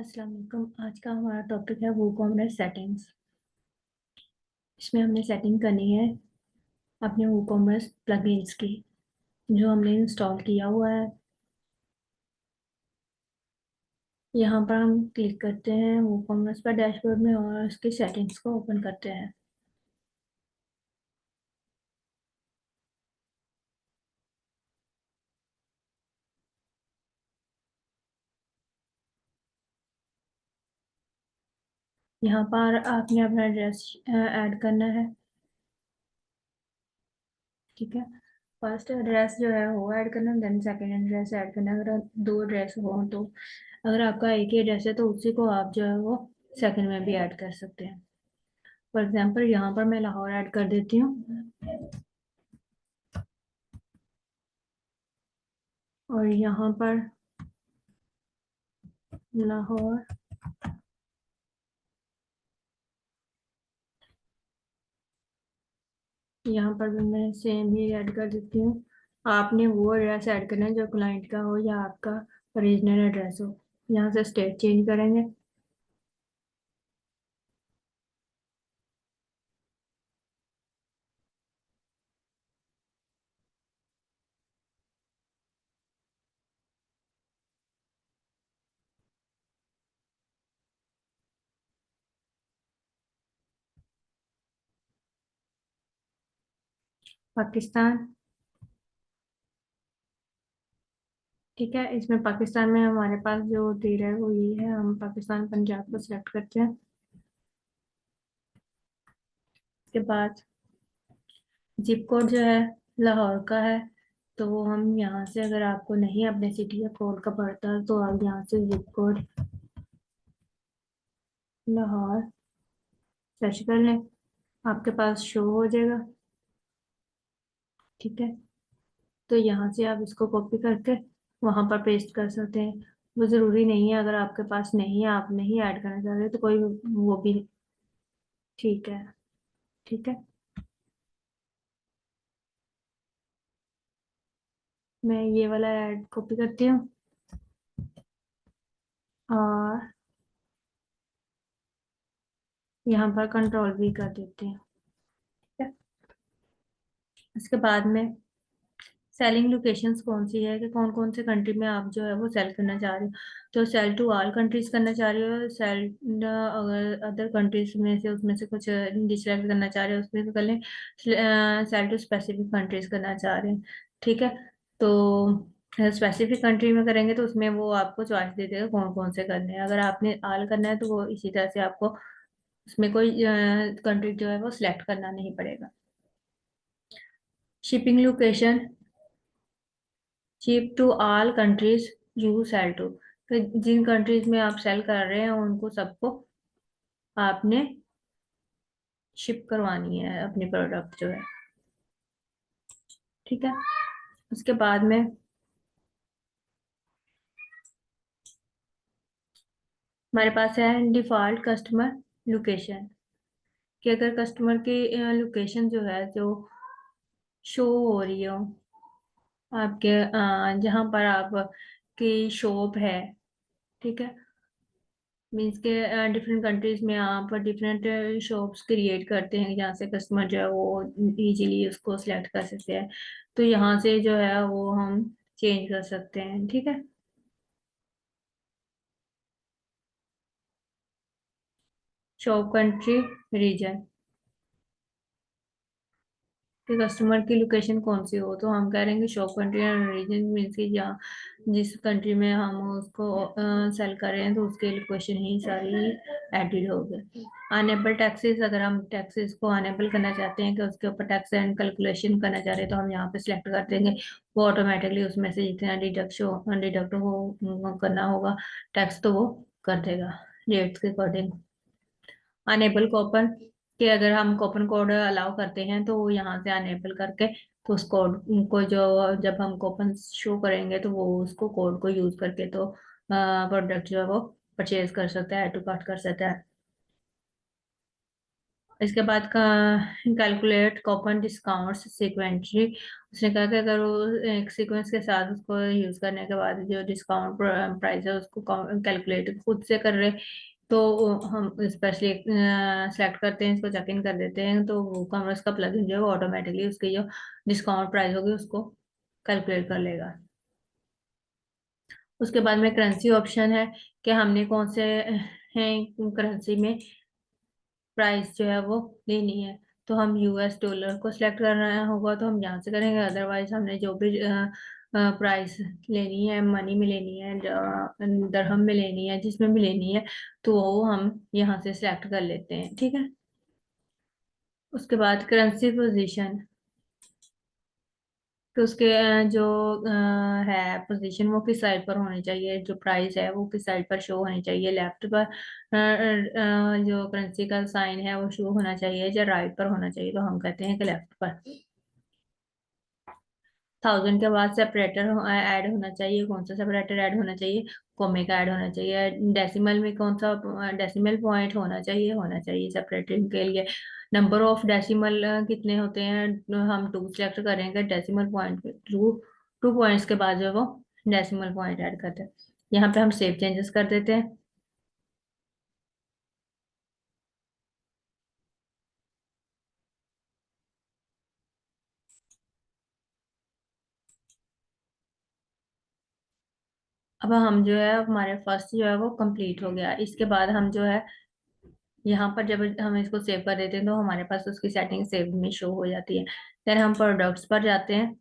अस्सलाम वालेकुम। आज का हमारा टॉपिक है वूकॉमर्स सेटिंग्स। इसमें हमने सेटिंग करनी है अपने वूकॉमर्स प्लगइन्स की जो हमने इंस्टॉल किया हुआ है। यहाँ पर हम क्लिक करते हैं वूकॉमर्स पर डैशबोर्ड में और उसकी सेटिंग्स को ओपन करते हैं। यहाँ पर आपने अपना एड्रेस ऐड करना है। ठीक है, फर्स्ट एड्रेस जो है वो ऐड करना, देन सेकंड एड्रेस ऐड करना। अगर दो एड्रेस हो तो अगर आपका एक ही एड्रेस है तो उसी को आप जो है वो सेकंड में भी ऐड कर सकते हैं। फॉर एग्जांपल यहाँ पर मैं लाहौर ऐड कर देती हूँ और यहाँ पर लाहौर यहाँ पर भी मैं सेम ही ऐड कर देती हूँ। आपने वो एड्रेस ऐड करना है जो क्लाइंट का हो या आपका ओरिजिनल एड्रेस हो। यहाँ से स्टेट चेंज करेंगे। पाकिस्तान। ठीक है, इसमें पाकिस्तान में हमारे पास जो दे रहा है वो ये है। हम पाकिस्तान पंजाब को सिलेक्ट करते हैं। उसके बाद जिप कोड जो है लाहौर का है, तो वो हम यहाँ से, अगर आपको नहीं अपने सिटी या कोड का पड़ता तो आप यहाँ से जिप कोड लाहौर सर्च कर लें, आपके पास शो हो जाएगा। ठीक है, तो यहाँ से आप इसको कॉपी करके वहां पर पेस्ट कर सकते हैं। वो जरूरी नहीं है, अगर आपके पास नहीं है, आप नहीं ऐड करना चाह रहे तो कोई वो भी ठीक है। ठीक है, मैं ये वाला ऐड कॉपी करती हूँ और यहाँ पर कंट्रोल भी कर देती हूँ। ठीक है, उसके बाद में सेलिंग लोकेशंस कौन सी है कि कौन कौन से कंट्री में आप जो है वो सेल करना चाह रहे हो। तो सेल टू ऑल कंट्रीज करना चाह रहे हो, सेल अगर अदर कंट्रीज में से उसमें से कुछ डिसलाइक करना चाह रहे हो उसमें से कर लें। सेल टू स्पेसिफिक कंट्रीज करना चाह रहे हैं। ठीक है, तो स्पेसिफिक कंट्री में करेंगे तो उसमें वो आपको चॉइस दे देगा कौन कौन से करने हैं। अगर आपने ऑल करना है तो वो इसी तरह से आपको उसमें कोई कंट्री जो है वो सिलेक्ट करना नहीं पड़ेगा। Shipping location ship to all countries you sell to, तो जिन कंट्रीज में आप सेल कर रहे हैं उनको सबको आपने शिप करवानी है अपनी प्रोडक्ट जो है। ठीक है, उसके बाद में हमारे पास है डिफॉल्ट कस्टमर लोकेशन, कि अगर कस्टमर की लोकेशन जो है जो शो हो रही हो आपके जहाँ पर आप की शॉप है। ठीक है, मीन्स के डिफरेंट कंट्रीज में आप डिफरेंट शॉप्स क्रिएट करते हैं जहाँ से कस्टमर जो है वो इजीली उसको सिलेक्ट कर सकते हैं। तो यहाँ से जो है वो हम चेंज कर सकते हैं। ठीक है, शॉप कंट्री रीजन, कि कस्टमर की लोकेशन कौन सी हो, तो हम कह रहे हैं कि shop country and region means कि जहाँ जिस कंट्री में हम उसको सेल कर रहे हैं तो उसके लोकेशन ही सारी एडिड हो गए। अनेबल टैक्सेस, अगर हम टैक्सेस को अनेबल करना चाहते हैं कि उसके ऊपर टैक्स एंड कैलकुलेशन करना चाह रहे हैं तो हम यहाँ पे सिलेक्ट कर देंगे। वो ऑटोमेटिकली उसमें से जितना डिडक्ट हो करना होगा टैक्स तो वो कर देगा रेट्स के अकॉर्डिंग। अनेबल कूपन, कि अगर हम कूपन कोड अलाउ करते हैं तो वो यहाँ से अनेबल करके तो उस कोड को जो जब हम कूपन शो करेंगे तो वो उसको कोड को यूज करके तो प्रोडक्ट जो है वो परचेज कर सकता है, ऐड टू कार्ट कर सकता है। इसके बाद का कैलकुलेट कूपन डिस्काउंट सीक्वेंटली। उसने कहा कि अगर वो एक सीक्वेंस के साथ उसको यूज करने के बाद जो डिस्काउंट प्राइस है उसको कैलकुलेट खुद से कर रहे, तो हम स्पेशली सेलेक्ट करते हैं, इसको चेक इन कर देते हैं, तो वो कॉमर्स का प्लगइन जो है वो ऑटोमेटिकली उसकी जो डिस्काउंट प्राइस होगी उसको कैलकुलेट कर लेगा। उसके बाद में करेंसी ऑप्शन है कि हमने कौन से हैं करेंसी में प्राइस जो है वो लेनी है। तो हम यूएस डॉलर को सिलेक्ट करना होगा तो हम यहाँ से करेंगे, अदरवाइज हमने जो भी प्राइस लेनी है, मनी में लेनी है, दरहम में लेनी है, जिसमें भी लेनी है, तो वो हम यहाँ से सिलेक्ट कर लेते हैं। ठीक है। उसके बाद करेंसी पोजीशन, तो उसके जो है पोजीशन वो किस साइड पर होनी चाहिए, जो प्राइस है वो किस साइड पर शो होनी चाहिए, लेफ्ट पर जो करेंसी का साइन है वो शो होना चाहिए या राइट पर होना चाहिए, तो हम कहते हैं कि लेफ्ट पर। 1000 के बाद सेपरेटर ऐड होना चाहिए, कौन सा सेपरेटर ऐड होना चाहिए, कोमे का ऐड होना चाहिए। डेसिमल में कौन सा डेसिमल पॉइंट होना चाहिए सेपरेटिंग के लिए। नंबर ऑफ डेसिमल कितने होते हैं, हम 2 सेलेक्ट करेंगे, डेसिमल पॉइंट 2 पॉइंट्स के बाद जो है वो डेसिमल पॉइंट ऐड करते हैं। यहाँ पे हम सेव चेंजेस कर देते हैं। अब हम जो है हमारे फर्स्ट जो है वो कंप्लीट हो गया। इसके बाद हम जो है यहाँ पर जब हम इसको सेव कर देते हैं तो हमारे पास उसकी सेटिंग सेव में शो हो जाती है। फिर हम प्रोडक्ट्स पर जाते हैं।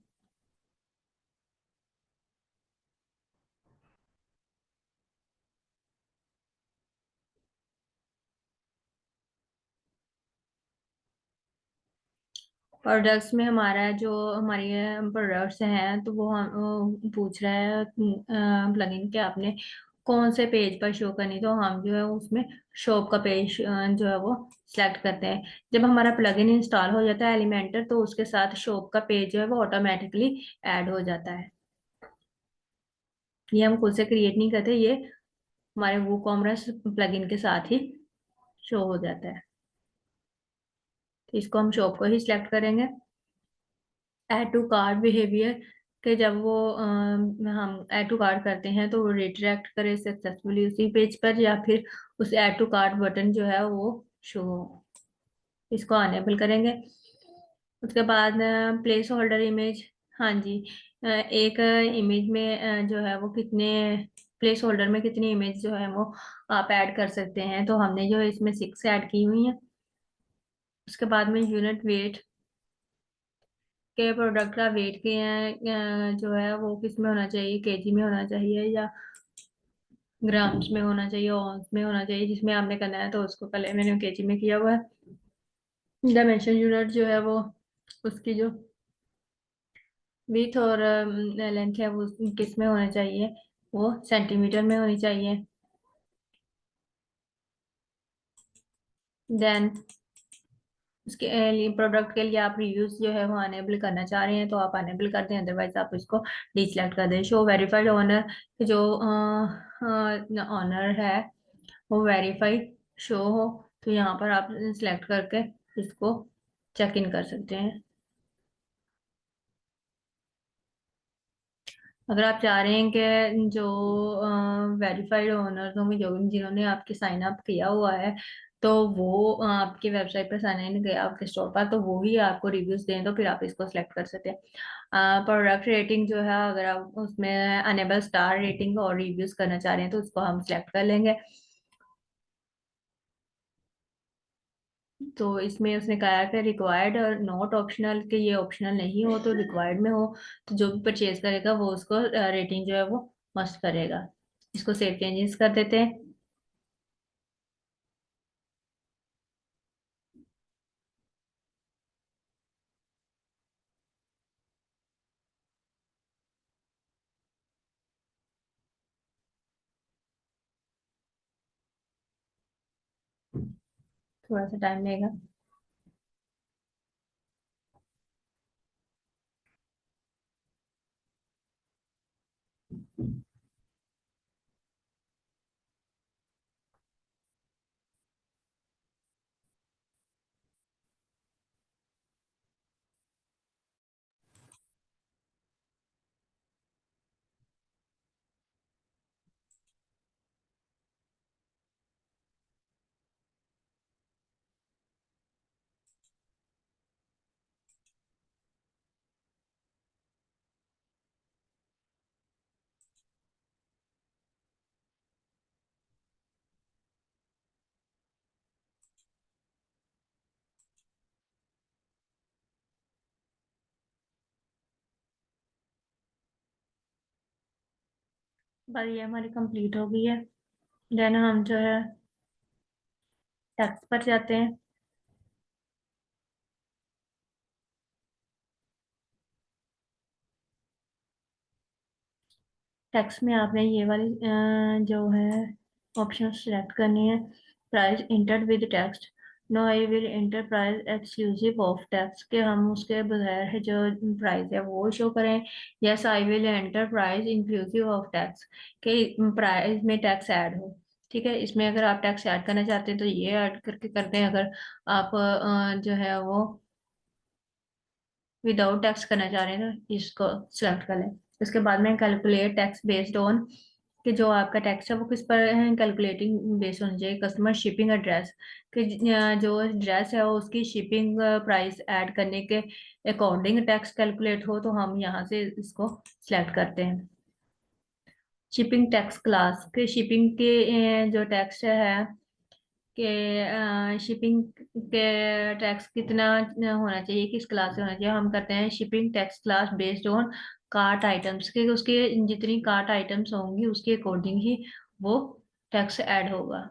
प्रोडक्ट्स में हमारा जो हमारी प्रोडक्ट्स हैं तो वो हम पूछ रहा है प्लगइन के आपने कौन से पेज पर शो करनी, तो हम जो है उसमें शॉप का पेज जो है वो सिलेक्ट करते हैं। जब हमारा प्लगइन इंस्टॉल हो जाता है एलिमेंटर, तो उसके साथ शॉप का पेज जो है वो ऑटोमेटिकली ऐड हो जाता है। ये हम खुद से क्रिएट नहीं करते, ये हमारे वो कॉमर्स प्लगइन के साथ ही शो हो जाता है। तो इसको हम शॉप को ही सिलेक्ट करेंगे। ऐड टू कार्ट बिहेवियर के जब वो हम ऐड टू कार्ट करते हैं तो वो रिडायरेक्ट करे सक्सेसफुली उसी पेज पर, या फिर उस ऐड टू कार्ट बटन जो है वो शो हो। इसको अनेबल करेंगे। उसके बाद प्लेस होल्डर इमेज। हाँ जी। एक इमेज में जो है वो कितने प्लेस होल्डर में कितनी इमेज जो है वो आप ऐड कर सकते हैं, तो हमने जो है इसमें 6 ऐड की हुई है। उसके बाद में यूनिट वेट के प्रोडक्ट का वेट के जो है वो किस में होना चाहिए, केजी में होना चाहिए या ग्राम्स में होना चाहिए, ऑन्स में होना चाहिए, जिसमें आपने करना है तो उसको पहले मैंने केजी में किया हुआ है। डायमेंशन यूनिट जो है वो उसकी जो विथ और लेंथ है वो किस में होना चाहिए, वो सेंटीमीटर में होनी चाहिए। देन उसके लिए प्रोडक्ट के लिए आप रिव्यूज जो है वो अनेबल करना चाह रहे हैं तो आप अनेबल कर दें, अदरवाइज आप इसको डिसलेक्ट कर दें। शो वेरीफाइड ओनर, जो ऑनर है वो वेरीफाइड शो हो, तो यहाँ पर आप सिलेक्ट करके इसको चेक इन कर सकते हैं। अगर आप चाह रहे हैं कि जो वेरीफाइड ओनर्स होंगे, जो जिन्होंने आपके साइन अप किया हुआ है, तो वो आपकी वेबसाइट पर साइन इन किया आपके स्टोर पर, तो वो ही आपको रिव्यूज दें, तो फिर आप इसको सिलेक्ट कर सकते हैं। प्रोडक्ट रेटिंग जो है अगर आप उसमें अनेबल स्टार रेटिंग और रिव्यूज करना चाह रहे हैं तो उसको हम सिलेक्ट कर लेंगे। तो इसमें उसने कहा कि रिक्वायर्ड और नॉट ऑप्शनल, के ये ऑप्शनल नहीं हो तो रिक्वायर्ड में हो, तो जो भी परचेज करेगा वो उसको रेटिंग जो है वो मस्ट करेगा। इसको सेव चेंजेस कर देते हैं। थोड़ा सा टाइम लेगा। पर ये हमारी कंप्लीट हो गई है। देन हम जो है टैक्स पर जाते हैं। टैक्स में आपने ये वाली जो है ऑप्शन सेलेक्ट करनी है। Price entered with tax. No I will enter price exclusive of tax, के हम उसके बगैर है जो प्राइस है वो शो करें। Yes I will enter price inclusive of tax, के प्राइस में टैक्स ऐड हो। ठीक है, इसमें अगर आप टैक्स ऐड करना चाहते हैं तो ये ऐड करके करते हैं। अगर आप जो है वो विदाउट टैक्स करना चाह रहे हैं तो इसको सिलेक्ट कर लें। उसके बाद में कैलकुलेट टैक्स बेस्ड ऑन, कि जो आपका टैक्स है वो किस पर है कैलकुलेटिंग बेस्ड होनी चाहिए। कस्टमर शिपिंग एड्रेस, कि जो एड्रेस है वो उसकी शिपिंग प्राइस ऐड करने के अकॉर्डिंग टैक्स कैलकुलेट हो, तो हम यहाँ से इसको सिलेक्ट करते हैं। शिपिंग टैक्स क्लास, के शिपिंग के जो टैक्स है कि शिपिंग के टैक्स कितना होना चाहिए, किस क्लास से होना चाहिए, हम करते हैं shipping tax class based on cart items, के उसके जितनी कार्ट आइटम्स होंगी उसके अकॉर्डिंग ही वो टैक्स ऐड होगा।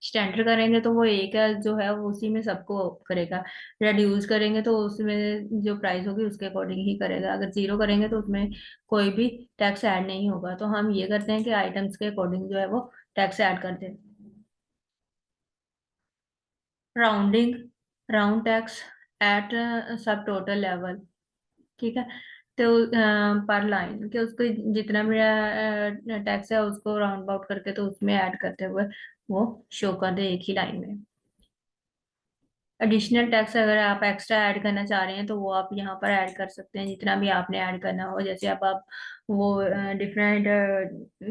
स्टैंडर्ड करेंगे तो वो एक है जो है वो उसी में सबको करेगा। रेड्यूस करेंगे तो उसमें जो प्राइस होगी उसके अकॉर्डिंग ही करेगा। अगर जीरो करेंगे तो उसमें कोई भी टैक्स ऐड नहीं होगा। तो हम ये करते हैं कि आइटम्स के अकॉर्डिंग जो है वो टैक्स ऐड कर दें। राउंडिंग, राउंड टैक्स एट सब टोटल लेवल। ठीक है, तो पर लाइन कि उसको जितना भी टैक्स है उसको राउंड आउट करके तो उसमें ऐड करते हुए वो शो कर दे एक ही लाइन में। एडिशनल टैक्स अगर आप एक्स्ट्रा ऐड करना चाह रहे हैं तो वो आप यहाँ पर ऐड कर सकते हैं जितना भी आपने ऐड करना हो। जैसे अब आप वो डिफरेंट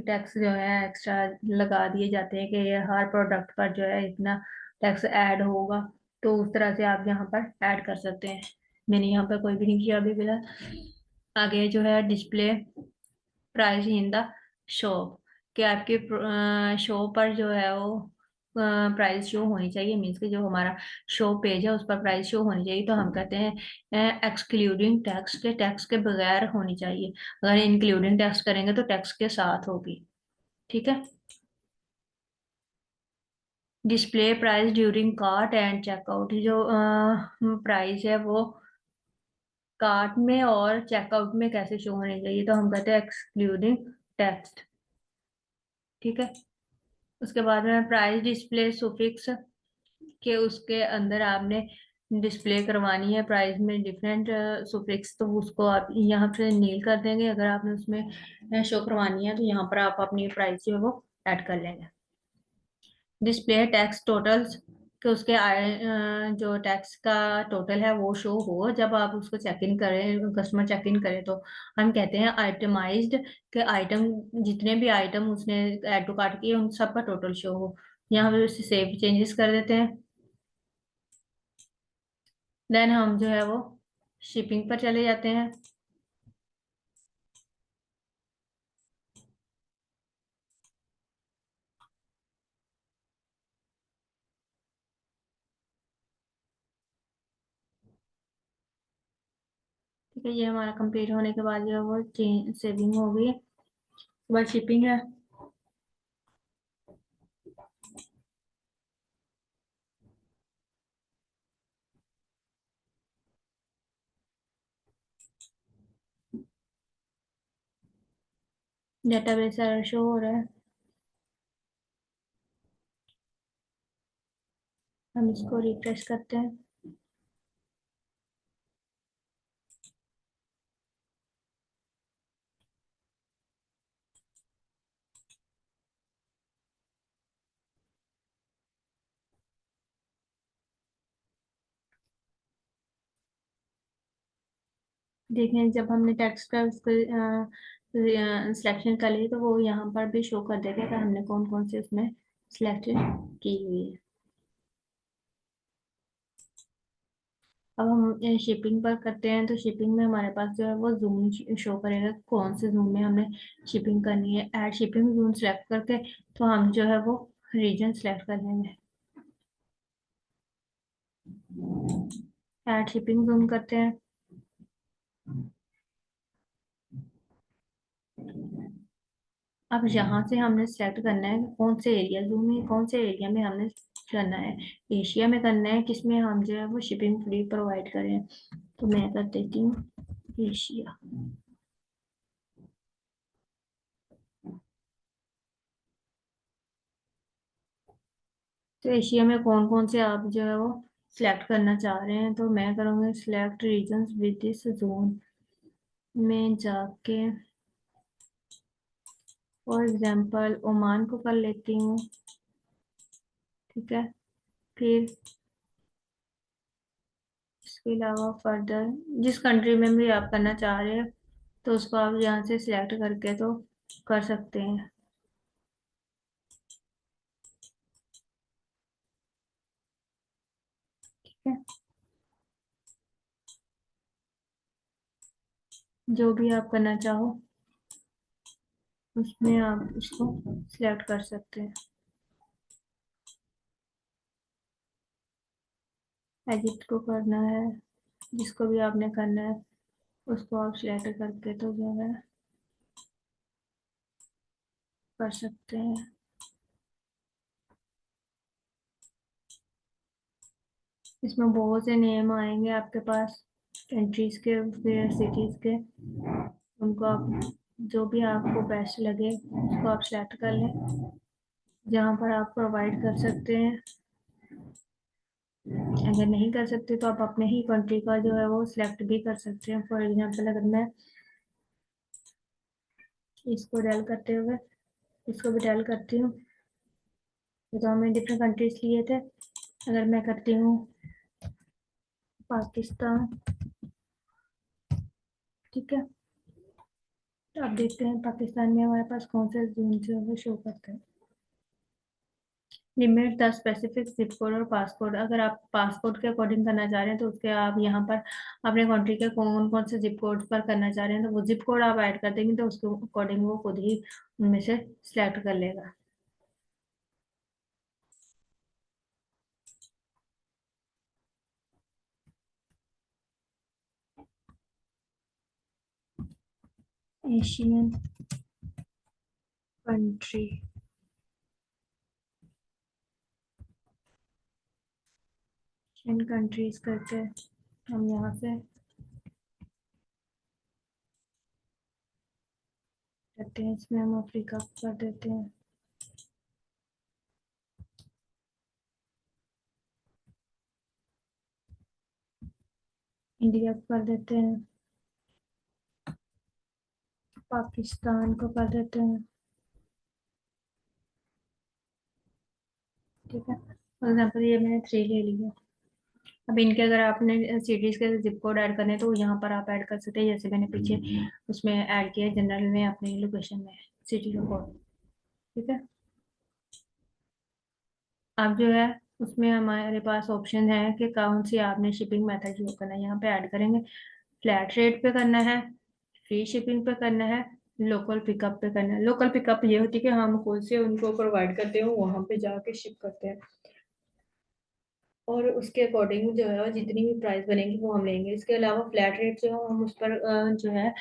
टैक्स जो है एक्स्ट्रा लगा दिए जाते हैं कि ये हर प्रोडक्ट पर जो है इतना टैक्स ऐड होगा, तो उस तरह से आप यहाँ पर ऐड कर सकते हैं। मैंने यहाँ पर कोई भी नहीं किया अभी फिलहाल। आगे जो है display price in the shop, कि आपके शॉप पर जो है वो प्राइस शो होनी चाहिए। मीन्स कि जो हमारा शो पेज है उस पर प्राइस शो होनी चाहिए। तो हम कहते हैं एक्सक्लूडिंग टैक्स, के टैक्स के बगैर होनी चाहिए। अगर इंक्लूडिंग टैक्स करेंगे तो टैक्स के साथ होगी। ठीक है, display price during cart and checkout, जो प्राइस है वो कार्ट में और चेकआउट में कैसे शो होनी चाहिए, तो हम कहते हैं एक्सक्लूडिंग टैक्स। ठीक है, उसके बाद में प्राइस डिस्प्ले सुफिक्स, के उसके अंदर आपने डिस्प्ले करवानी है प्राइस में डिफरेंट सुफिक्स, तो उसको आप यहाँ पे नील कर देंगे। अगर आपने उसमें शो करवानी है तो यहाँ पर आप अपनी प्राइस जो है वो ऐड कर लेंगे। डिस्प्ले टैक्स टोटल्स, कि उसके जो टैक्स का टोटल है वो शो हो जब आप उसको चेक इन करें, कस्टमर चेक इन करे, तो हम कहते हैं आइटमाइज्ड, के आइटम जितने भी आइटम उसने ऐड टू कार्ट किए उन सब का टोटल शो हो। यहाँ पे सेव चेंजेस कर देते हैं। देन हम जो है वो शिपिंग पर चले जाते हैं। ठीक है, ये हमारा कंप्लीट होने के बाद जो है वो चेंज सेविंग हो गई है। उसके बाद शिपिंग है। डेटाबेस एरर शो हो रहा है, हम इसको रिफ्रेश करते हैं। देखें, जब हमने टेक्स्ट का उसको सिलेक्शन कर ली तो वो यहाँ पर भी शो कर देगा कि हमने कौन कौन से उसमें सिलेक्शन की हुई है। अब हम शिपिंग पर करते हैं तो शिपिंग में हमारे पास जो है वो जूम शो करेगा, कौन से जूम में हमने शिपिंग करनी है। ऐड शिपिंग जूम सेलेक्ट करके तो हम जो है वो रीजन सेलेक्ट कर लेंगे। ऐड शिपिंग जूम करते हैं। अब यहाँ से हमने सेलेक्ट करना है कि कौन से एरिया में, कौन से एरिया में हमने करना है। एशिया में करना है, किसमें हम जो है वो शिपिंग फ्री प्रोवाइड करें। तो मैं कर देती हूँ एशिया। तो एशिया में कौन कौन से आप जो है वो सिलेक्ट करना चाह रहे हैं, तो मैं करूँगी select regions with this zone में जाके, फॉर एग्जांपल ओमान को कर लेती हूँ। ठीक है, फिर इसके अलावा फर्दर जिस कंट्री में भी आप करना चाह रहे हैं तो उसको आप यहाँ से सिलेक्ट करके तो कर सकते हैं। ठीक है, जो भी आप करना चाहो उसमें आप उसको सिलेक्ट कर सकते हैं। एडिट को करना है, जिसको भी आपने करना है उसको आप सिलेक्ट करके तो जो है कर सकते हैं। इसमें बहुत से नेम आएंगे आपके पास, कंट्रीज के, फिर सिटीज के, उनको आप जो भी आपको बेस्ट लगे उसको आप सेलेक्ट कर लें, जहाँ पर आप प्रोवाइड कर सकते हैं। अगर नहीं कर सकते तो आप अपने ही कंट्री का जो है वो सिलेक्ट भी कर सकते हैं। फॉर एग्जांपल अगर मैं इसको डायल करते हुए इसको भी डायल करती हूँ, तो हमने डिफरेंट कंट्रीज लिए थे। अगर मैं करती हूँ पाकिस्तान, ठीक है, तो आप देखते हैं पाकिस्तान में हमारे पास कौन सा जोन जो है वो शो करता है। Limit the specific zip code और पासकोड, अगर आप पासपोर्ट के अकॉर्डिंग करना चाह रहे हैं तो उसके आप यहाँ पर अपने कंट्री के कौन कौन से जिप कोड पर करना चाह रहे हैं तो वो जिप कोड आप ऐड कर देंगे तो उसके अकॉर्डिंग वो खुद ही उनमें से सिलेक्ट कर लेगा। एशियन कंट्री, एशियन कंट्रीज करके हम यहाँ से करते हैं, इसमें हम अफ्रीका कर देते हैं। इंडिया को कर देते हैं। पाकिस्तान को कर देते हैं। ठीक है, फॉर एग्जाम्पल ये मैंने 3 ले लिया। अब इनके अगर आपने सिटीज के जिप कोड ऐड करने तो यहाँ पर आप ऐड कर सकते हैं, जैसे मैंने पीछे उसमें ऐड किया जनरल में अपनी लोकेशन में सिटी का कोड। ठीक है, अब जो है उसमें हमारे पास ऑप्शन है कि कौन सी आपने शिपिंग मेथड यूज करना है, यहाँ पे ऐड करेंगे। फ्लैट रेट पे करना है, फ्री शिपिंग पे करना है, लोकल पिकअप पे करना है। लोकल पिकअप ये होती है कि हम खुद से उनको प्रोवाइड करते हैं, वहां पे जाके शिप करते हैं और उसके अकॉर्डिंग जो है जितनी भी प्राइस बनेगी वो हम लेंगे। इसके अलावा फ्लैट रेट जो है हम उस पर जो है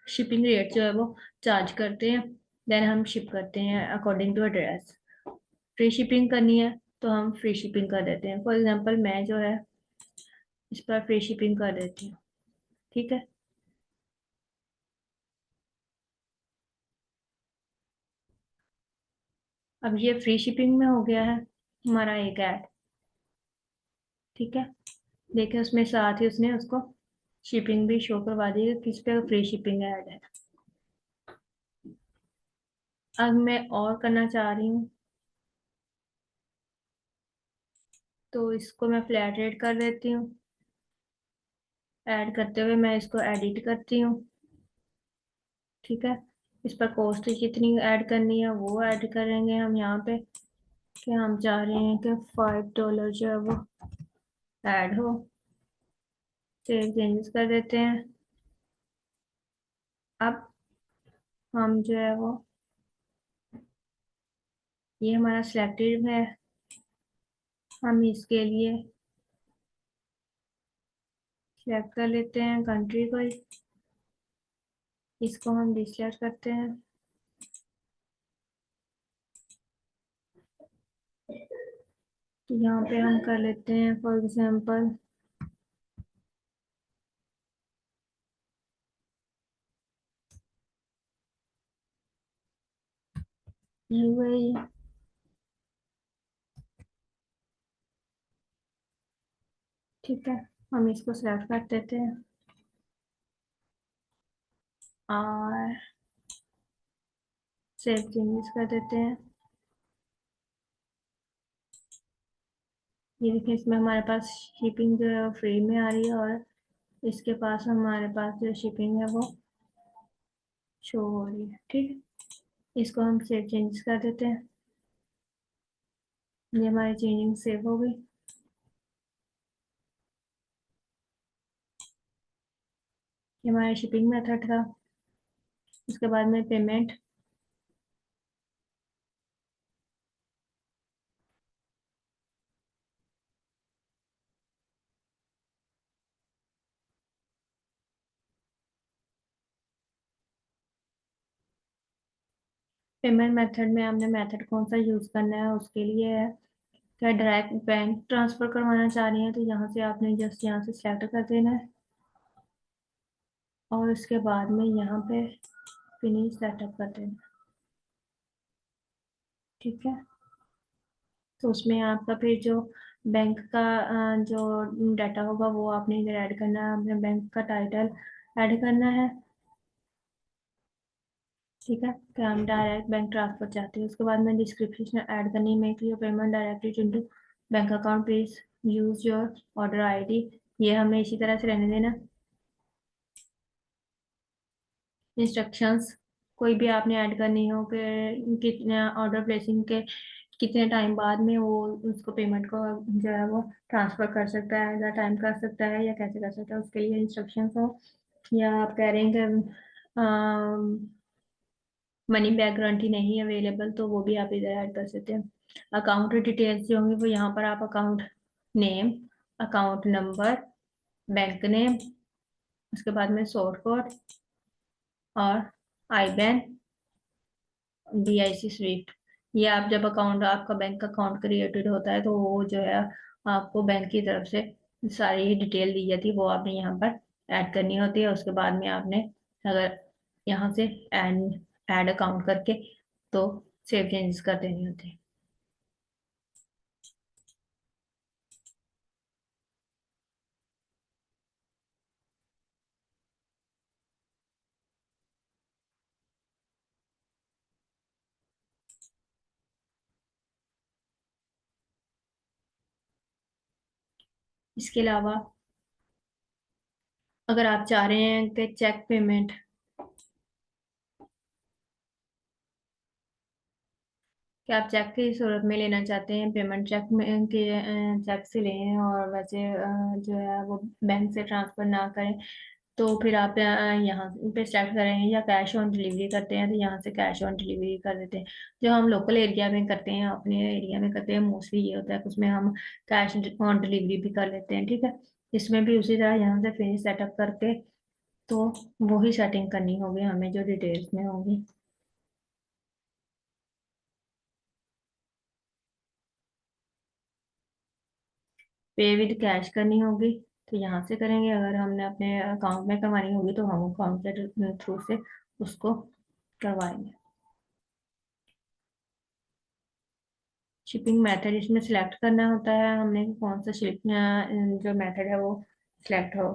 शिपिंग रेट जो है वो चार्ज करते हैं, देन हम शिप करते हैं according to address. Free shipping करनी है तो हम फ्री शिपिंग कर देते हैं। फॉर एग्जांपल मैं जो है इस पर फ्री शिपिंग कर देती हूँ। ठीक है, अब ये फ्री शिपिंग में हो गया है हमारा एक ऐड। ठीक है, देखिए उसमें साथ ही उसने उसको शिपिंग भी शो करवा दी है, किस पे फ्री शिपिंग ऐड है। अब मैं और करना चाह रही हूँ तो इसको मैं फ्लैट रेट कर देती हूँ। ऐड करते हुए मैं इसको एडिट करती हूँ। ठीक है, इस पर कॉस्ट कितनी ऐड करनी है वो ऐड करेंगे हम यहाँ पे, कि हम चाह रहे हैं कि $5 जो है वो ऐड हो। सेव चेंजेस कर देते हैं। अब हम जो है वो ये हमारा सिलेक्टेड है, हम इसके लिए सिलेक्ट कर लेते हैं कंट्री को, इसको हम डिसेलेक्ट करते हैं। तो यहाँ पे हम कर लेते हैं फॉर एग्जाम्पल यूएई। ठीक है, हम इसको सिलेक्ट कर देते हैं और सेव चेंजेस कर देते हैं। ये देखिए, इसमें हमारे पास शिपिंग जो है फ्री में आ रही है और इसके पास हमारे पास जो शिपिंग है वो शो हो रही है। ठीक है, इसको हम सेव चेंजेस कर देते हैं। ये हमारी चेंजिंग सेव हो गई। ये हमारा शिपिंग मेथड था। उसके बाद में पेमेंट। पेमेंट मेथड में हमने मेथड कौन सा यूज करना है उसके लिए है। क्या डायरेक्ट बैंक ट्रांसफर करवाना चाह रही हैं तो यहाँ से आपने जस्ट यहाँ से सेलेक्ट कर देना है और उसके बाद में यहाँ पे फिनिश सेटअप कर देना। ठीक है, तो उसमें आपका फिर जो बैंक का जो डाटा होगा वो आपने इधर ऐड करना है। अपने बैंक का टाइटल ऐड करना है। ठीक है, तो हम डायरेक्ट बैंक ट्रांसफर चाहते हैं। उसके बाद में डिस्क्रिप्शन ऐड करनी, make your payment directly into bank account, please use your order ID. ये हमें इसी तरह से रहने देना। इंस्ट्रक्शंस कोई भी आपने ऐड करनी हो कि कितने ऑर्डर प्लेसिंग के कितने टाइम बाद में वो उसको पेमेंट को जो है वो ट्रांसफर कर सकता है, या टाइम कर सकता है या कैसे कर सकता है, उसके लिए इंस्ट्रक्शंस हो। या आप कह रहे हैं कि मनी बैक गारंटी नहीं अवेलेबल तो वो भी आप इधर ऐड कर सकते हैं। अकाउंट डिटेल्स जो होंगी वो यहाँ पर आप account name, account number, bank name, उसके बाद में सोर्ट कोड और आईबैन, बीआईसी स्विफ्ट। ये आप जब अकाउंट आपका बैंक अकाउंट क्रिएटेड होता है तो वो जो है आपको बैंक की तरफ से सारी ही डिटेल दी जाती है, वो आपने यहाँ पर ऐड करनी होती है। उसके बाद में आपने अगर यहाँ से ऐड अकाउंट करके तो सेव चेंजेस कर देनी होती है। इसके अलावा अगर आप चाह रहे हैं कि चेक पेमेंट, कि आप चेक की सूरत में लेना चाहते हैं, पेमेंट चेक में के चेक से लें और वैसे जो है वो बैंक से ट्रांसफर ना करें, तो फिर आप यहाँ पे सेलेक्ट करें। या कैश ऑन डिलीवरी करते हैं तो यहाँ से कैश ऑन डिलीवरी कर देते हैं। जो हम लोकल एरिया में करते हैं, अपने एरिया में करते हैं, मोस्टली ये होता है कि उसमें हम कैश ऑन डिलीवरी भी कर लेते हैं। ठीक है, इसमें भी उसी तरह यहाँ से फिनिश सेटअप करके तो वही सेटिंग करनी होगी हमें जो डिटेल्स में होगी। पे विद कैश करनी होगी तो यहाँ से करेंगे। अगर हमने अपने अकाउंट में करवानी होगी तो हम अकाउंट के थ्रू से उसको करवाएंगे। शिपिंग मेथड इसमें सिलेक्ट करना होता है हमने कि कौन सा शिप जो मेथड है वो सिलेक्ट हो।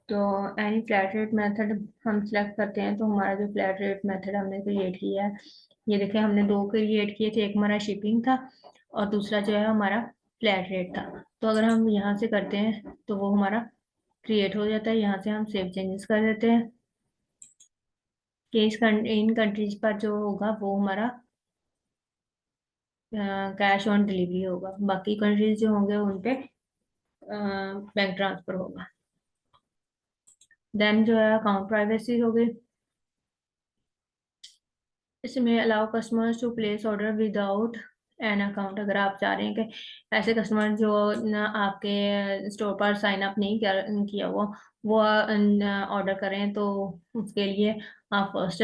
तो एनी फ्लैट रेट मेथड हम सिलेक्ट करते हैं तो हमारा जो फ्लैट रेट मेथड हमने क्रिएट किया है, ये देखिए हमने दो क्रिएट किए थे। एक हमारा शिपिंग था और दूसरा जो है हमारा फ्लैट रेट था। तो अगर हम यहाँ से करते हैं तो वो हमारा क्रिएट हो जाता है। यहाँ से हम सेव चेंजेस कर देते हैं कि इन कंट्रीज पर जो होगा वो हमारा कैश ऑन डिलीवरी होगा, बाकी कंट्रीज जो होंगे उन पे बैंक ट्रांसफर होगा। देन जो है अकाउंट प्राइवेसी होगी। इसमें allow customers to place order without an account. अगर आप चाह रहे हैं कि ऐसे कस्टमर जो न आपके स्टोर पर साइन अप नहीं किया हुआ वो ऑर्डर करें तो उसके लिए आप फर्स्ट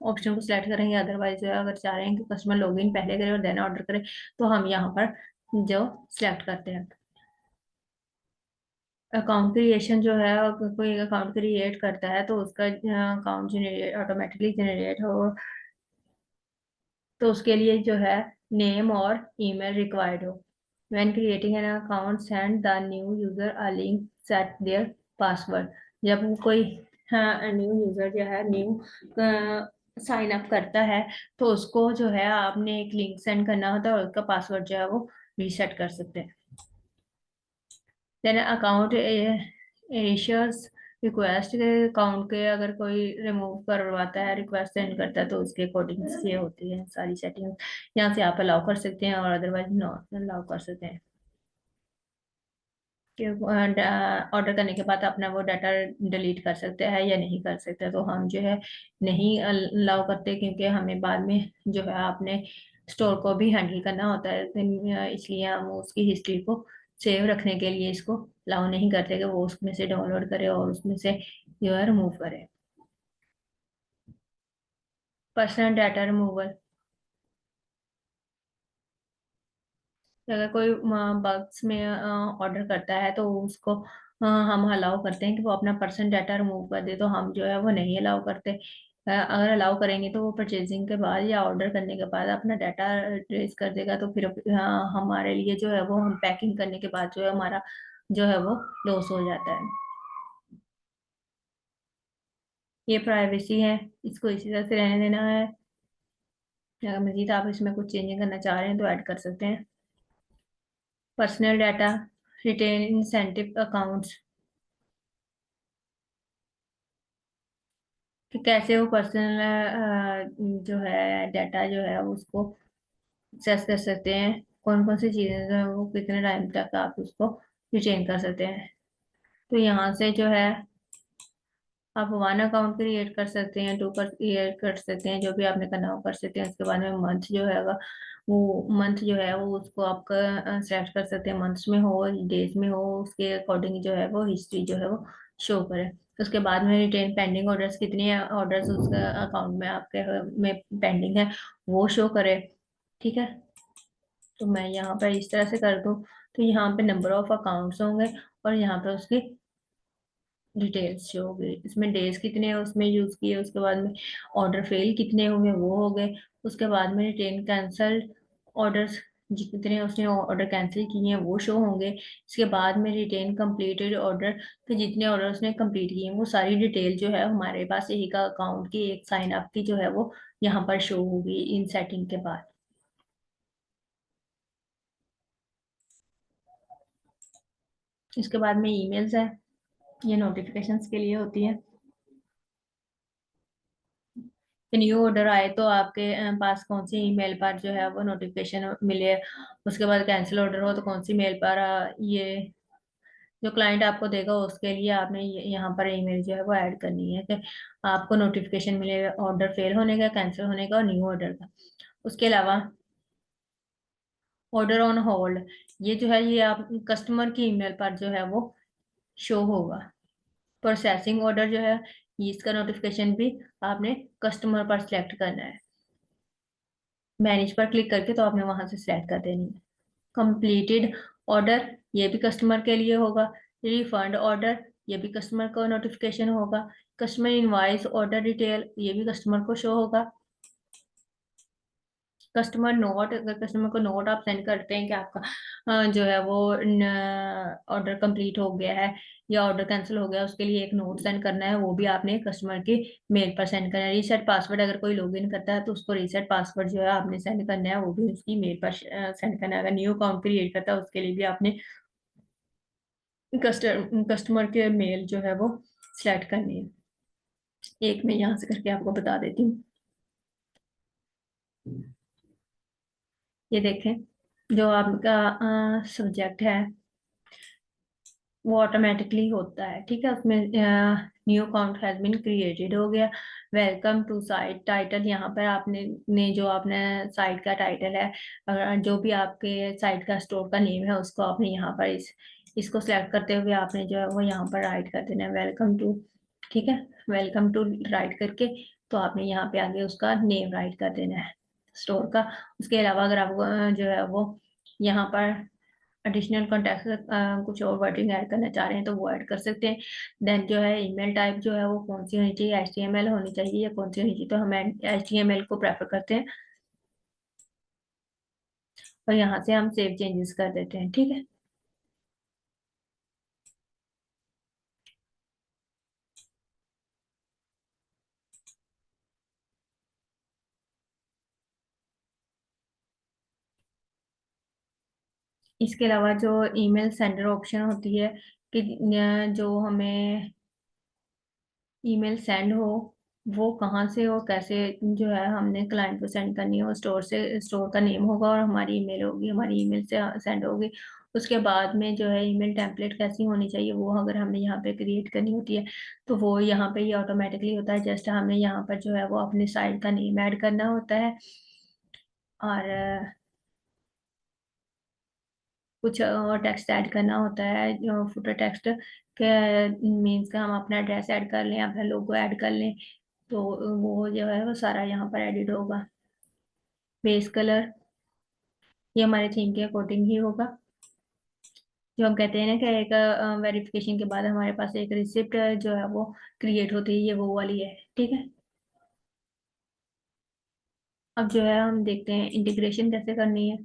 ऑप्शन को सिलेक्ट करेंगे। अदरवाइज जो है अगर चाह रहे हैं कि कस्टमर लॉगिन पहले करे और देन ऑर्डर करे तो हम यहाँ पर जो सिलेक्ट करते हैं। अकाउंट क्रिएशन जो है, अगर कोई अकाउंट क्रिएट करता है तो उसका अकाउंट जनरेट ऑटोमेटिकली जनरेट हो, तो उसके लिए जो है नेम और ईमेल रिक्वायर्ड हो। When creating an account send the new user a link set their password. जब वो कोई न्यू यूजर जो है न्यू साइन अप करता है, तो उसको जो है आपने एक लिंक सेंड करना होता है और उसका पासवर्ड जो है वो रीसेट कर सकते हैं। देन अकाउंट इनिशियल्स रिक्वेस्ट के अकाउंट के अगर कोई रिमूव करवाता है, रिक्वेस्ट सेंड करता है, तो उसके अकॉर्डिंग ये होती है सारी सेटिंग्स। यहाँ से आप अलाउ कर सकते हैं और अदरवाइज नॉट अलाउ कर सकते हैं कि ऑर्डर करने के बाद अपना वो डाटा डिलीट कर सकते हैं या नहीं कर सकते। तो हम जो है नहीं अलाउ करते, क्योंकि हमें बाद में जो है अपने स्टोर को भी हैंडल करना होता है, इसलिए हम उसकी हिस्ट्री को सेव रखने के लिए इसको अलाउ नहीं करते कि वो उसमें से डाउनलोड करे और उसमें से जो है रिमूव करे। पर्सनल डाटा रिमूवल, अगर कोई बग्स में ऑर्डर करता है तो उसको हम अलाउ करते हैं कि वो अपना पर्सनल डाटा रिमूव कर दे, तो हम जो है वो नहीं अलाउ करते। अगर अलाउ करेंगे तो वो परचेजिंग के बाद या ऑर्डर करने के बाद अपना डाटा ट्रेस कर देगा, तो फिर हमारे लिए जो है वो हम पैकिंग करने के बाद जो है हमारा जो है वो लॉस हो जाता है। ये प्राइवेसी है, इसको इसी तरह से रहने देना है। अगर मजीद आप इसमें कुछ चेंजिंग करना चाह रहे हैं तो ऐड कर सकते हैं। Personal data retain incentive accounts, कि कैसे वो पर्सनल जो है डाटा जो है उसको एक्सेस कर सकते हैं, कौन कौन सी चीज़ें जो है वो कितने टाइम तक आप उसको रिटेन कर सकते हैं। तो यहाँ से जो है आप वन अकाउंट क्रिएट कर सकते हैं, टू कर क्रिएट कर सकते हैं, जो भी आपने करना हो कर सकते हैं। उसके बाद में मंथ जो है वो मंथ जो है वो उसको आपका सेलेक्ट कर सकते हैं, मंथ्स में हो डेज में हो, उसके अकॉर्डिंग जो है वो हिस्ट्री जो है वो शो करे। तो उसके बाद में रिटेन पेंडिंग ऑर्डर्स, कितने ऑर्डर्स उसके अकाउंट में आपके में पेंडिंग है वो शो करे। ठीक है, तो मैं यहाँ पर इस तरह से कर दूँ, तो यहाँ पे नंबर ऑफ अकाउंट्स होंगे और यहाँ पे उसकी डिटेल्स जो हो गई, इसमें डेज कितने हैं उसमें यूज किए, उसके बाद में ऑर्डर फेल कितने हुए वो हो गए, उसके बाद में रिटेन कैंसल्ड ऑर्डर्स जितने उसने ऑर्डर कैंसिल किए हैं वो शो होंगे। इसके बाद में रिटेन कंप्लीटेड ऑर्डर, तो जितने ऑर्डर उसने कंप्लीट किए हैं वो सारी डिटेल जो है हमारे पास एक अकाउंट की एक साइन अप की जो है वो यहाँ पर शो होगी इन सेटिंग के बाद। इसके बाद में ईमेल्स है, ये नोटिफिकेशंस के लिए होती है कि न्यू ऑर्डर आए तो आपके पास कौन सी ईमेल पर जो है वो नोटिफिकेशन मिले। उसके बाद कैंसिल ऑर्डर हो तो कौन सी मेल पर ये जो क्लाइंट आपको देगा उसके लिए आपने यहाँ पर ईमेल जो है वो ऐड करनी है कि आपको नोटिफिकेशन मिले ऑर्डर फेल होने का, कैंसिल होने का और न्यू ऑर्डर का। उसके अलावा ऑर्डर ऑन होल्ड, ये जो है ये आप कस्टमर की ईमेल पर जो है वो शो होगा। प्रोसेसिंग ऑर्डर जो है ये इसका नोटिफिकेशन भी आपने कस्टमर पर सिलेक्ट करना है, मैनेज पर क्लिक करके तो आपने वहां से सिलेक्ट कर देनी है। कंप्लीटेड ऑर्डर, ये भी कस्टमर के लिए होगा। रिफंड ऑर्डर, ये भी कस्टमर को नोटिफिकेशन होगा। कस्टमर इनवॉइस ऑर्डर डिटेल, ये भी कस्टमर को शो होगा। कस्टमर नोट, अगर कस्टमर को नोट आप सेंड करते हैं कि आपका जो है वो ऑर्डर कंप्लीट हो गया है या ऑर्डर कैंसिल हो गया, उसके लिए एक नोट सेंड करना है, वो भी आपने कस्टमर की मेल पर सेंड करना है। रीसेट पासवर्ड, अगर कोई लॉगिन करता है तो उसको रीसेट पासवर्ड जो है आपने सेंड करना है, वो भी उसकी मेल पर सेंड करना है। अगर न्यू अकाउंट क्रिएट करता है उसके लिए भी आपने कस्टमर के मेल जो है वो सिलेक्ट करनी है। एक मैं यहाँ से करके आपको बता देती हूँ। ये देखें, जो आपका सब्जेक्ट है वो ऑटोमेटिकली होता है, ठीक है। उसमें new account has been created हो गया। वेलकम टू साइट टाइटल, यहाँ पर आपने जो आपने साइट का टाइटल है, जो भी आपके साइट का स्टोर का नेम है उसको आपने यहाँ पर इसको सिलेक्ट करते हुए आपने जो है वो यहाँ पर राइट कर देना है वेलकम टू। ठीक है, वेलकम टू राइट करके तो आपने यहाँ पे आगे उसका नेम राइट कर देना है स्टोर का। उसके अलावा अगर आपको जो है वो यहाँ पर एडिशनल कॉन्टेक्ट कुछ और वर्डिंग ऐड करना चाह रहे हैं तो वो ऐड कर सकते हैं। देन जो है ईमेल टाइप जो है वो कौन सी होनी चाहिए, HTML होनी चाहिए या कौन सी होनी चाहिए, तो हम HTML को प्रेफर करते हैं और यहाँ से हम सेव चेंजेस कर देते हैं। ठीक है, इसके अलावा जो ईमेल सेंडर ऑप्शन होती है कि जो हमें ईमेल सेंड हो वो कहाँ से और कैसे जो है हमने क्लाइंट को सेंड करनी है, वो स्टोर से, स्टोर का नेम होगा और हमारी ईमेल होगी, हमारी ईमेल से सेंड होगी। उसके बाद में जो है ईमेल टेम्पलेट कैसी होनी चाहिए वो अगर हमने यहाँ पे क्रिएट करनी होती है तो वो यहाँ पे ये ऑटोमेटिकली होता है। जस्ट हमें यहाँ पर जो है वो अपनी साइट का नेम ऐड करना होता है और कुछ और टेक्स्ट ऐड करना होता है, जो फुटर टेक्स्ट के मीन्स का हम अपना एड्रेस ऐड कर लें, अपना लोगो ऐड कर लें, तो वो जो है वो सारा यहाँ पर एडिट होगा। बेस कलर ये हमारे थीम के अकॉर्डिंग ही होगा। जो हम कहते हैं ना कि एक वेरिफिकेशन के बाद हमारे पास एक रिसिप्ट जो है वो क्रिएट होती है, ये वो वाली है। ठीक है, अब जो है हम देखते हैं इंटीग्रेशन कैसे करनी है।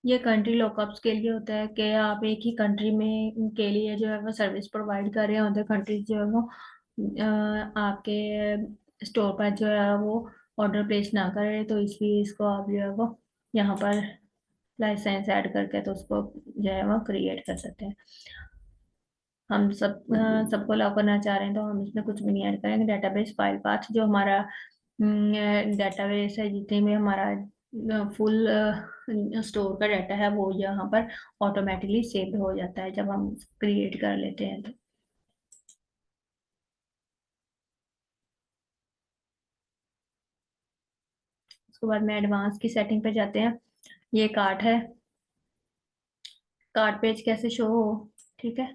ये कंट्री लॉकअप्स के लिए होता है कि आप एक ही कंट्री में के लिए जो है वो सर्विस प्रोवाइड कर रहे हैं, अदर कंट्रीज जो है वो आपके स्टोर पर जो है वो ऑर्डर प्लेस ना करें, तो इसलिए इसको आप जो है वो यहाँ पर लाइसेंस ऐड करके तो उसको जो है वो क्रिएट कर सकते हैं। हम सबको लॉक करना चाह रहे हैं तो हम इसमें कुछ भी नहीं ऐड करेंगे। डेटाबेस फाइल पाथ जो हमारा डेटाबेस है, जितने में हमारा फुल स्टोर का डाटा है वो यहाँ पर ऑटोमेटिकली सेव हो जाता है जब हम क्रिएट कर लेते हैं तो। उसके बाद में एडवांस की सेटिंग पे जाते हैं। ये कार्ट है, कार्ट पेज कैसे शो हो। ठीक है,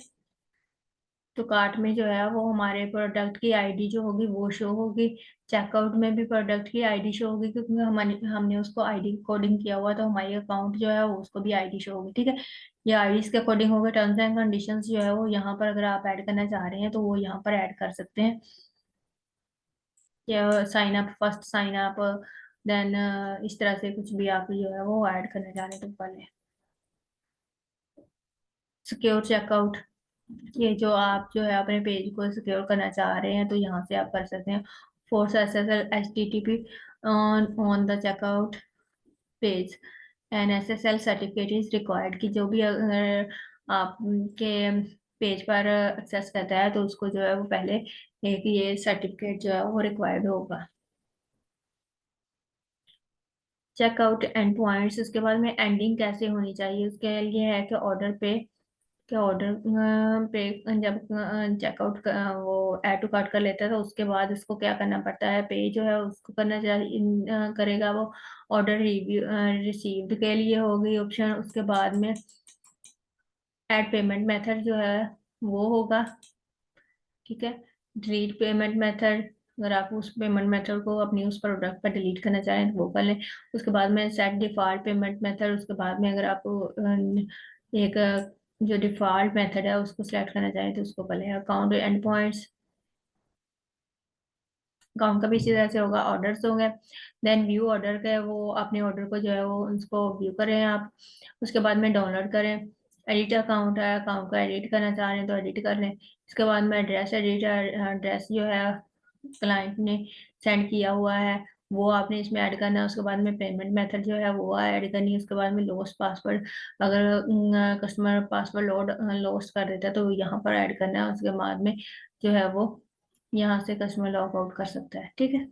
तो कार्ट में जो है वो हमारे प्रोडक्ट की आईडी जो होगी वो शो होगी। चेकआउट में भी प्रोडक्ट की आईडी शो होगी क्योंकि हमारे हमने उसको आईडी कोडिंग किया हुआ है, तो हमारी अकाउंट जो है वो उसको भी आईडी शो होगी। ठीक है, ये आईडी के अकॉर्डिंग होगा। टर्म्स एंड कंडीशंस जो है वो यहाँ पर अगर आप ऐड करना चाह रहे हैं तो वो यहाँ पर ऐड कर सकते हैं। या sign up, first sign up, then इस तरह से कुछ भी आप जो है वो ऐड करना चाह रहे हैं तो पहले सिक्योर चेकआउट, ये जो आप जो है अपने पेज को सिक्योर करना चाह रहे हैं तो यहाँ से आप कर सकते हैं। Force SSL HTTP on the checkout page and SSL certificate is required, कि जो भी अगर आपके पेज पर एक्सेस करता है तो उसको जो है वो पहले एक ये सर्टिफिकेट जो है वो रिक्वायर्ड होगा। चेकआउट एंड पॉइंट्स, उसके बाद में एंडिंग कैसे होनी चाहिए उसके लिए है कि ऑर्डर पे के ऑर्डर पे जब चेकआउट वो ऐड टू कार्ट कर लेता है तो उसके बाद उसको क्या करना पड़ता है, पे जो है उसको करना चाहिए करेगा वो ऑर्डर रिव्यू रिसीव्ड के लिए होगी ऑप्शन। उसके बाद में ऐड पेमेंट मेथड जो है वो होगा। ठीक है, डिलीट पेमेंट मेथड, अगर आप उस पेमेंट मेथड को अपनी उस प्रोडक्ट पर डिलीट करना चाहें तो वो कर लें। उसके बाद में सेट डिफॉल्ट पेमेंट मेथड, उसके बाद में अगर आप एक जो डिफॉल्ट मेथड है उसको सिलेक्ट करना चाहें तो उसको कर लें। अकाउंट एंड पॉइंट्स, अकाउंट का भी इसी तरह से होगा। ऑर्डर्स होंगे, देन व्यू ऑर्डर का वो अपने ऑर्डर को जो है वो उसको व्यू करें आप। उसके बाद में डाउनलोड करें। एडिट अकाउंट है, अकाउंट को एडिट करना चाह रहे हैं तो एडिट कर लें। इसके बाद में एड्रेस, एडिट एड्रेस जो है क्लाइंट ने सेंड किया हुआ है वो आपने इसमें ऐड करना है। उसके बाद में पेमेंट मेथड जो है वो ऐड करनी है। उसके बाद में लॉस्ट पासवर्ड, अगर कस्टमर पासवर्ड लॉस्ट कर देता है तो यहाँ पर ऐड करना है। उसके बाद में जो है वो यहाँ से कस्टमर लॉग आउट कर सकता है। ठीक है,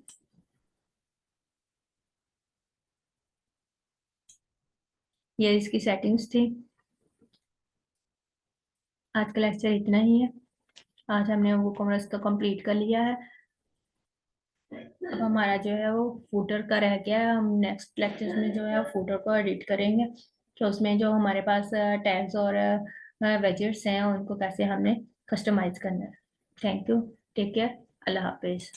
ये इसकी सेटिंग्स थी। आज का लेक्चर इतना ही है। आज हमने वो कॉमर्स को कंप्लीट कर लिया है। अब हमारा जो है वो फूटर का रह गया है। हम नेक्स्ट लेक्चर में जो है फूटर को एडिट करेंगे, कि उसमें जो हमारे पास टैग्स और वेजेट्स हैं उनको कैसे हमने कस्टमाइज करना है। Thank you. Take care. अल्लाह हाफिज।